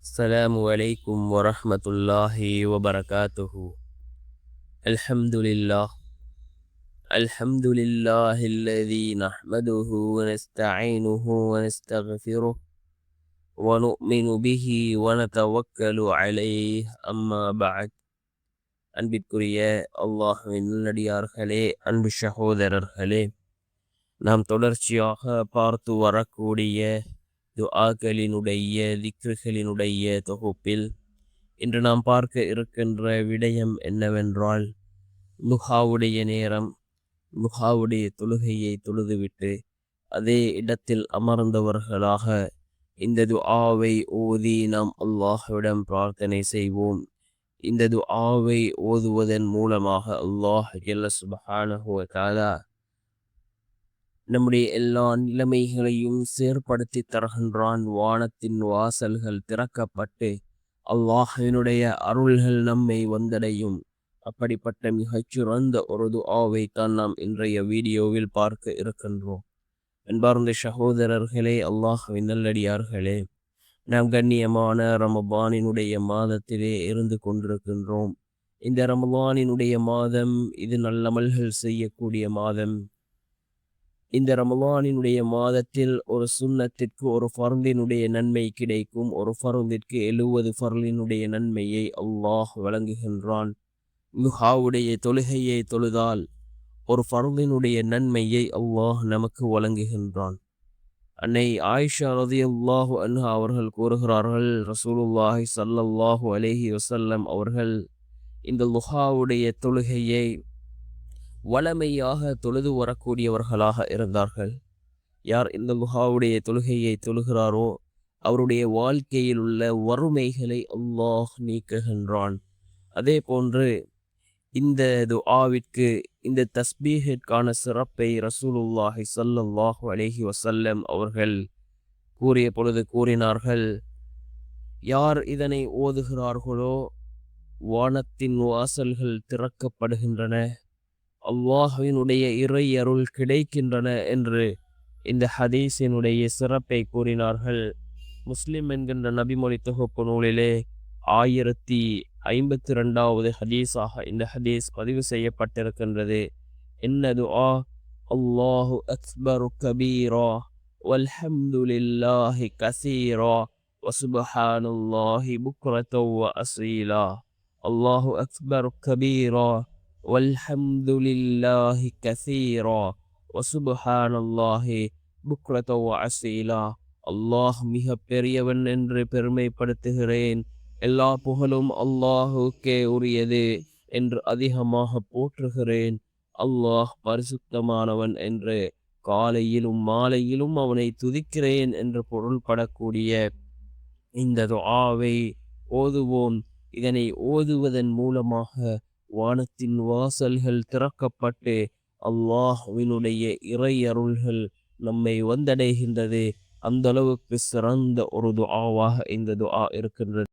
السلام عليكم ورحمة الله وبركاته. الحمد لله الحمد لله الذي نحمده ونستعينه ونستغفره ونؤمن به ونتوكل عليه. أما بعد. அன்பிற்குரிய அல்லாஹ்வின் நல்லடியார்களே, அன்பு சகோதரர்களே, நாம் தொடர்ச்சியாக பார்த்து வரக்கூடிய துஆக்களினுடைய திக்ருகளினுடைய தொகுப்பில் இன்று நாம் பார்க்க இருக்கின்ற விடயம் என்னவென்றால், லுஹாவுடைய நேரம், லுஹாவுடைய தொழுகையை தொழுதுவிட்டு அதே இடத்தில் அமர்ந்தவர்களாக இந்த துஆவை ஓதி நாம் அல்லாஹ்விடம் பிரார்த்தனை செய்வோம். இந்த துஆவை ஓதுவதன் மூலமாக அல்லாஹ் ஜல்ல சுப்ஹானஹு வ தஆலா நம்முடைய எல்லா நிலைமைகளையும் செயற்படுத்தி தருகின்றான். வானத்தின் வாசல்கள் திறக்கப்பட்டு அல்லாஹ்வினுடைய அருள்கள் நம்மை வந்தடையும். அப்படிப்பட்ட மிகச்சிறந்த ஒரு துஆவை தான் நாம் இன்றைய வீடியோவில் பார்க்க இருக்கின்றோம். அன்பார்ந்த சகோதரர்களே, அல்லாஹ்வின் நல்லடியார்களே, நாம் கண்ணியமான ரமபானினுடைய மாதத்திலே இருந்து கொண்டிருக்கின்றோம். இந்த ரமபானினுடைய மாதம் இது நல்லமல்கள் செய்யக்கூடிய மாதம். இந்த ரமலானினுடைய மாதத்தில் ஒரு சுன்னத்திற்கு ஒரு ஃபர்லினுடைய நன்மை கிடைக்கும். ஒரு ஃபர்லிற்கு 70 ஃபர்லினுடைய நன்மையை அல்லாஹ் வழங்குகின்றான். லுஹாவுடைய தொழுகையை தொழுதால் ஒரு ஃபர்லினுடைய நன்மையை அல்லாஹ் நமக்கு வழங்குகின்றான். அன்னை ஆயிஷா ரலியல்லாஹு அன்ஹா அவர்கள் கூறுகிறார்கள், ரசூலுல்லாஹி ஸல்லல்லாஹு அலைஹி வஸல்லம் அவர்கள் இந்த லுஹாவுடைய தொழுகையை வளமையாக தொழுது வரக்கூடியவர்களாக இருந்தார்கள். யார் இந்த லுஹாவுடைய தொழுகையை தொழுகிறாரோ அவருடைய வாழ்க்கையில் உள்ள வறுமைகளை அல்லாஹ் நீக்குகின்றான். அதே போன்று இந்த துஆவிற்கு, இந்த தஸ்பீஹிற்கான சிறப்பை ரசூலுல்லாஹி ஸல்லல்லாஹு அலைஹி வஸல்லம் அவர்கள் கூறிய பொழுது கூறினார்கள், யார் இதனை ஓதுகிறார்களோ வானத்தின் வாசல்கள் திறக்கப்படுகின்றன, அல்லாஹ்வினுடைய இறை அருள் கிடைக்கின்றன என்று இந்த ஹதீஸினுடைய சிறப்பை கூறினார்கள். முஸ்லிம் என்கின்ற நபிமொழி தொகுப்பு நூலிலே 1052வது ஹதீஸாக இந்த ஹதீஸ் பதிவு செய்யப்பட்டிருக்கின்றது. என்ன துஆ? அல்லாஹு அக்பரு கபீரா வல்ஹம்துலில்லாஹி கஸீரா வசுப்ஹானல்லாஹி புக்ரத்தன் வ அஸீலா. அல்லாஹு அக்பரு கபீரா வல்ஹம்துலில்லாஹி கஸீரா வசுப்ஹானல்லாஹி புக்ரத்தன் வ அஸீலா. அல்லாஹ் மிக பெரியவன் என்று பெருமைப்படுத்துகிறேன், எல்லா புகழும் அல்லாஹுக்கே உரியது என்று அதிகமாக போற்றுகிறேன். அல்லாஹ் பரிசுத்தமானவன் என்று காலையிலும் மாலையிலும் அவனை துதிக்கிறேன் என்று பொருள்படக்கூடிய இந்த துஆவை ஓதுவோம். இதனை ஓதுவதன் மூலமாக வானத்தின் வாசல்கள் திறக்கப்பட்டு அல்லாஹ்வினுடைய இறை அருள்கள் நம்மை வந்தடைகின்றது. அந்த அளவுக்கு சிறந்த ஒரு துஆவாக இந்த துஆ இருக்கின்றது.